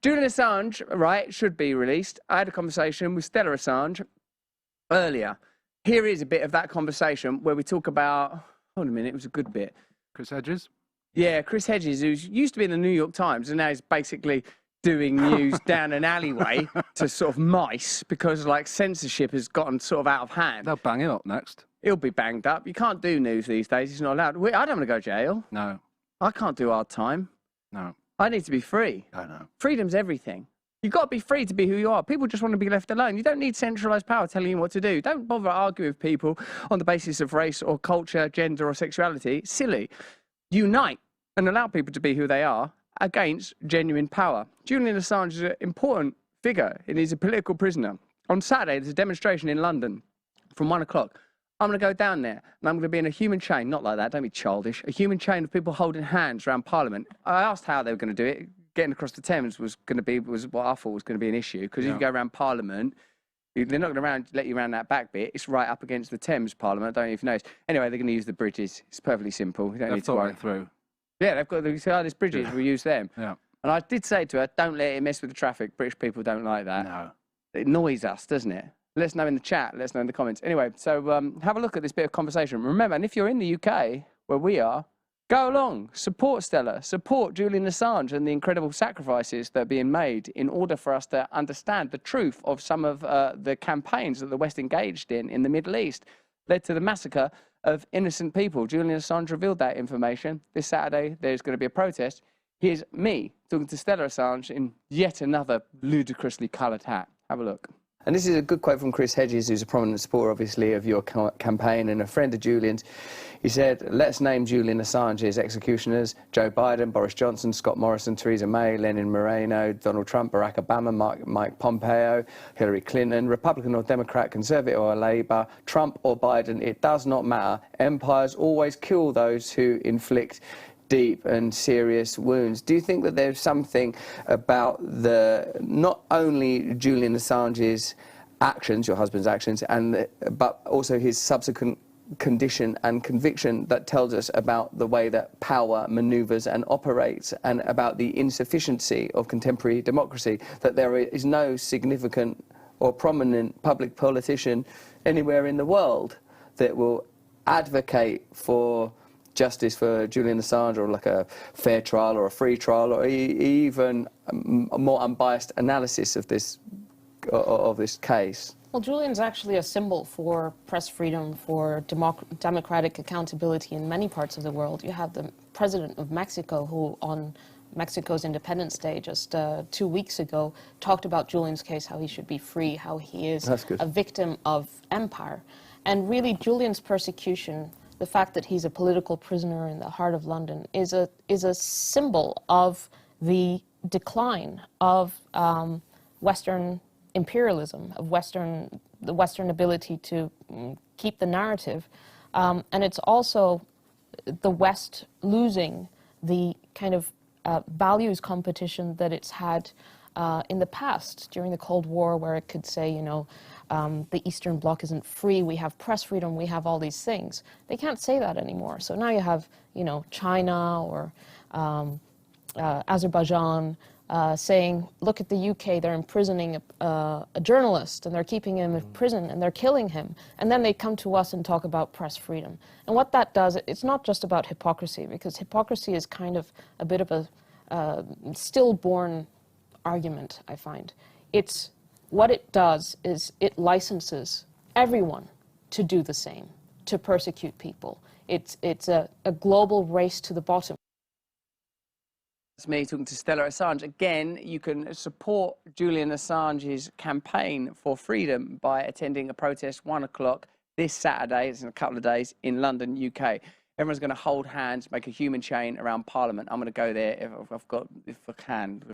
Julian Assange, right, should be released. I had a conversation with Stella Assange earlier. Here is a bit of that conversation where we talk about, hold on a minute, it was a good bit. Chris Hedges? Yeah, Chris Hedges, who used to be in the New York Times and now he's basically doing news down an alleyway to sort of mice because, like, censorship has gotten sort of out of hand. They'll bang him up next. He'll be banged up. You can't do news these days. He's not allowed. I don't want to go to jail. No. I can't do hard time. No. I need to be free. I know. Freedom's everything. You've got to be free to be who you are. People just want to be left alone. You don't need centralised power telling you what to do. Don't bother arguing with people on the basis of race or culture, gender or sexuality. Silly. Unite and allow people to be who they are against genuine power. Julian Assange is an important figure and he's a political prisoner. On Saturday, there's a demonstration in London from 1 o'clock. I'm going to go down there and I'm going to be in a human chain, not like that, don't be childish, a human chain of people holding hands around Parliament. I asked how they were going to do it. Getting across the Thames was what I thought was going to be an issue, because if you go around Parliament, they're not going to let you around that back bit. It's right up against the Thames Parliament. I don't even know. Anyway, they're going to use the bridges. It's perfectly simple. You don't need to worry. Through. Yeah, they've got these bridges. Yeah. We use them. Yeah. And I did say to her, don't let it mess with the traffic. British people don't like that. No. It annoys us, doesn't it? Let us know in the chat. Let us know in the comments. Anyway, so have a look at this bit of conversation. Remember, and if you're in the UK, where we are, go along, support Stella, support Julian Assange and the incredible sacrifices that are being made in order for us to understand the truth of some of the campaigns that the West engaged in the Middle East, led to the massacre of innocent people. Julian Assange revealed that information. This Saturday, there's going to be a protest. Here's me talking to Stella Assange in yet another ludicrously coloured hat. Have a look. And this is a good quote from Chris Hedges, who's a prominent supporter, obviously, of your campaign and a friend of Julian's. He said, let's name Julian Assange's executioners: Joe Biden, Boris Johnson, Scott Morrison, Theresa May, Lenin Moreno, Donald Trump, Barack Obama, Mike Pompeo, Hillary Clinton, Republican or Democrat, Conservative or Labour, Trump or Biden. It does not matter. Empires always kill those who inflict deep and serious wounds. Do you think that there's something about not only Julian Assange's actions, your husband's actions, but also his subsequent condition and conviction that tells us about the way that power manoeuvres and operates, and about the insufficiency of contemporary democracy, that there is no significant or prominent public politician anywhere in the world that will advocate for justice for Julian Assange, or like a fair trial or a free trial, or even a more unbiased analysis of this case? Well, Julian's actually a symbol for press freedom, for democratic accountability in many parts of the world. You have the president of Mexico, who on Mexico's Independence Day just 2 weeks ago talked about Julian's case, how he should be free, how he is a victim of empire. And really, Julian's persecution, the fact that he's a political prisoner in the heart of London, is a symbol of the decline of Western imperialism, of the Western ability to keep the narrative. And it's also the West losing the kind of values competition that it's had in the past, during the Cold War, where it could say, you know, the Eastern Bloc isn't free, we have press freedom, we have all these things. They can't say that anymore. So now you have, you know, China or Azerbaijan saying, look at the UK, they're imprisoning a journalist and they're keeping him in prison and they're killing him. And then they come to us and talk about press freedom. And what that does, it's not just about hypocrisy, because hypocrisy is kind of a bit of a stillborn argument, I find. What it does is it licenses everyone to do the same, to persecute people. It's a global race to the bottom. That's me talking to Stella Assange. Again, you can support Julian Assange's campaign for freedom by attending a protest 1 o'clock this Saturday, it's in a couple of days, in London, UK. Everyone's going to hold hands, make a human chain around Parliament. I'm going to go there if I can.